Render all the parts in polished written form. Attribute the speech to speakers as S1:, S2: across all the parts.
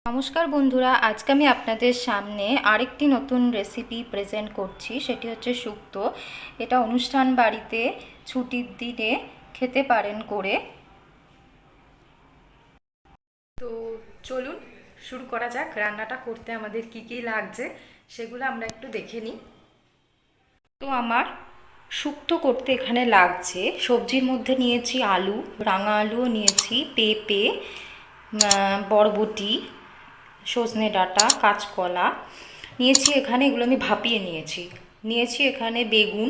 S1: নমস্কার বন্ধুরা, আজকে আমি আপনাদের সামনে আরেকটি নতুন রেসিপি প্রেজেন্ট করছি। সেটি হচ্ছে শুক্তো। এটা অনুষ্ঠান বাড়িতে ছুটির দিনে খেতে পারেন করে। তো চলুন শুরু করা যাক। রান্নাটা করতে আমাদের কি কি লাগছে সেগুলো আমরা একটু দেখে নিই। তো আমার শুক্তো করতে এখানে লাগছে, সবজির মধ্যে নিয়েছি আলু, রাঙা আলুও নিয়েছি, পেঁপে, বরবটি, সজনে ডাঁটা, কাঁচকলা নিয়েছি এখানে। এগুলো আমি ভাপিয়ে নিয়েছি এখানে বেগুন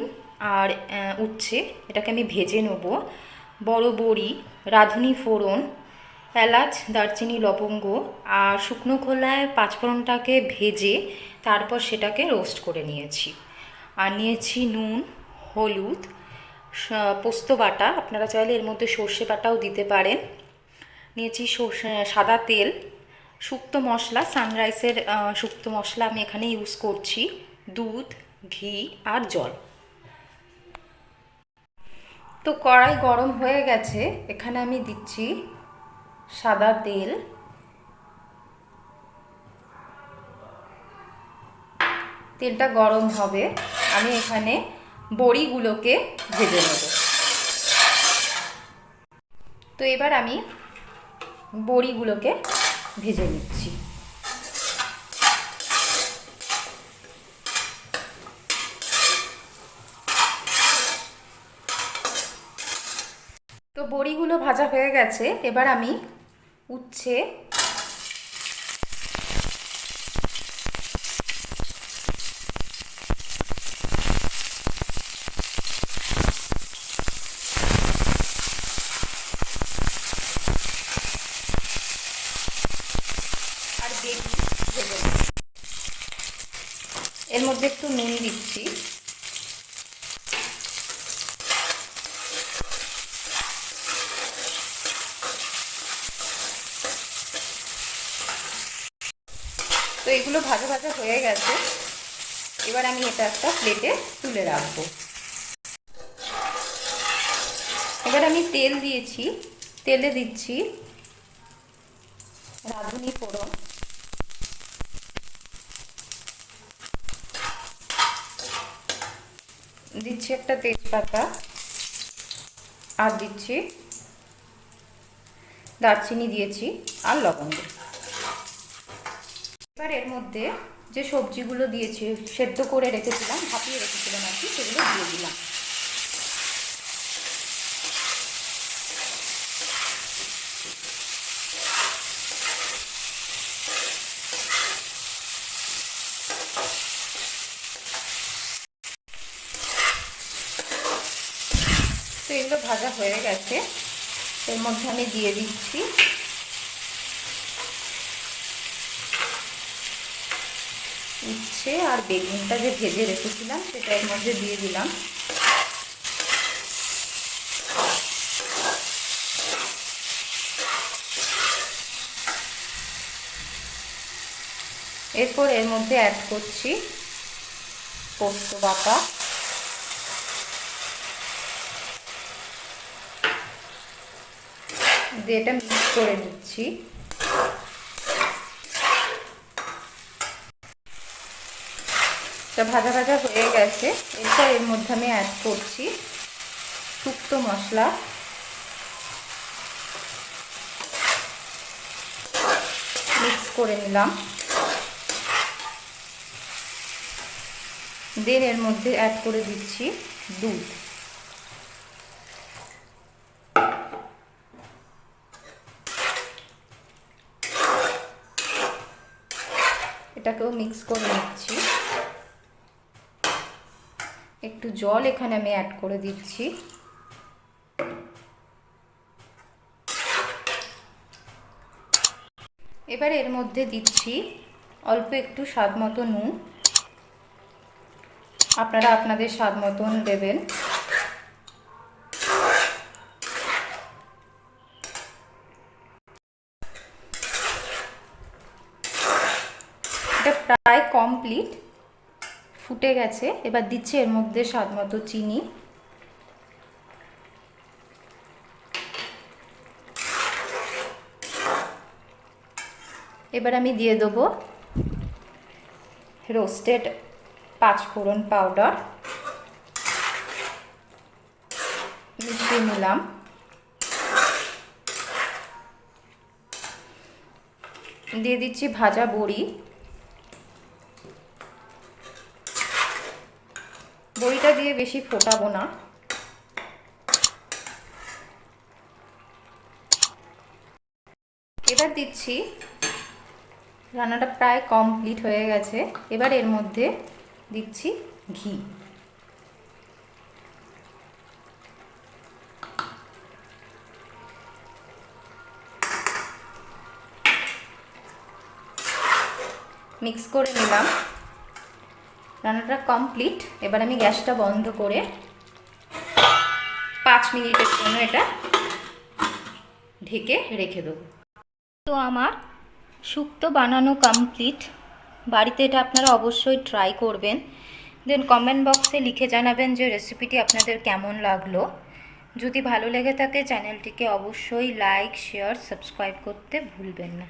S1: আর উচ্ছে, এটাকে আমি ভেজে নেব। বড় বড়ি, রাঁধুনি ফোড়ন, এলাচ, দারচিনি, লবঙ্গ আর শুকনো খোলায় পাঁচফোড়নটাকে ভেজে তারপর সেটাকে রোস্ট করে নিয়েছি। আর নিয়েছি নুন, হলুদ, পোস্ত বাটা, আপনারা চাইলে এর মধ্যে সর্ষে বাটাও দিতে পারেন। নিয়েছি সাদা তেল, শুক্তো মশলা, সানরাইসের শুক্তো মশলা আমি এখানে ইউজ করছি, দুধ, ঘি আর জল। তো কড়াই গরম হয়ে গেছে, এখানে আমি দিচ্ছি সাদা তেল। তেলটা গরম হবে, আমি এখানে বড়িগুলোকে ভেজে নেব। তো এবার আমি বড়িগুলোকে ভেজে নিচ্ছি। তো বড়িগুলো ভাজা হয়ে গেছে, এবার আমি উচ্ছে, আর বেগুন ভেজে নেব। এর মধ্যে একটু নুন দিচ্ছি। তো এগুলো ভাজা ভাজা হয়ে গেছে, এবার আমি এটা একটা প্লেটে তুলে রাখবো। এবার আমি তেল দিয়েছি, তেলে দিচ্ছি রাঁধুনি ফোড়ন, দিচ্ছি একটা তেজপাতা, আর দিচ্ছি দারচিনি দিয়েছি আর লবঙ্গ। এবার এর মধ্যে যে সবজিগুলো দিয়েছি, সেদ্ধ করে রেখেছিলাম, ভাপিয়ে রেখেছিলাম আর কি, সেগুলো দিয়ে দিলাম। তো এগুলো ভাজা হয়ে গেছে, এর মধ্যে আমি দিয়ে দিচ্ছি উচ্ছে আর বেগুনটা যে ভেজে রেখেছিলাম সেটা এর মধ্যে দিয়ে দিলাম। এরপর এর মধ্যে অ্যাড করছি পোস্ত বাটা, দিয়ে এটা মিক্স করে নিচ্ছি। তো ভাজা ভাজা হয়ে গেছে, এরপর এর মধ্যে আমি অ্যাড করছি শুক্তো মশলা, মিক্স করে নিলাম। দেন এর মধ্যে অ্যাড করে দিচ্ছি দুধ। এটাকেও মিক্স করে নিচ্ছি। একটু জল এখানে আমি অ্যাড করে দিচ্ছি। এবার এর মধ্যে দিচ্ছি অল্প একটু স্বাদ মতো নুন, আপনারা আপনাদের স্বাদ মতন দেবেন। এটা প্রায় কমপ্লিট, ফুটে গেছে। এবার দিচ্ছি এর মধ্যে স্বাদ মতো চিনি, এবার আমি দিয়ে দেবো রোস্টেড 5 ফোড়ন পাউডার, মিশিয়ে নিলাম। দিয়ে দিচ্ছি ভাজা বড়ি, বড়িটা দিয়ে বেশি ফোটাবো না। এবার দিচ্ছি, রান্নাটা প্রায় কমপ্লিট হয়ে গেছে, এবার এর মধ্যে দিচ্ছি ঘি। মিক্স করে নিলাম, রান্নাটা কমপ্লিট। এবার আমি গ্যাসটা বন্ধ করে 5 মিনিটের জন্য এটা ঢেকে রেখে দেবো। তো আমার শুক্তো বানানো কমপ্লিট। বাড়িতে এটা আপনারা অবশ্যই ট্রাই করবেন, দেন কমেন্ট বক্সে লিখে জানাবেন যে রেসিপিটি আপনাদের কেমন লাগলো। যদি ভালো লেগে থাকে চ্যানেলটিকে অবশ্যই লাইক, শেয়ার, সাবস্ক্রাইব করতে ভুলবেন না।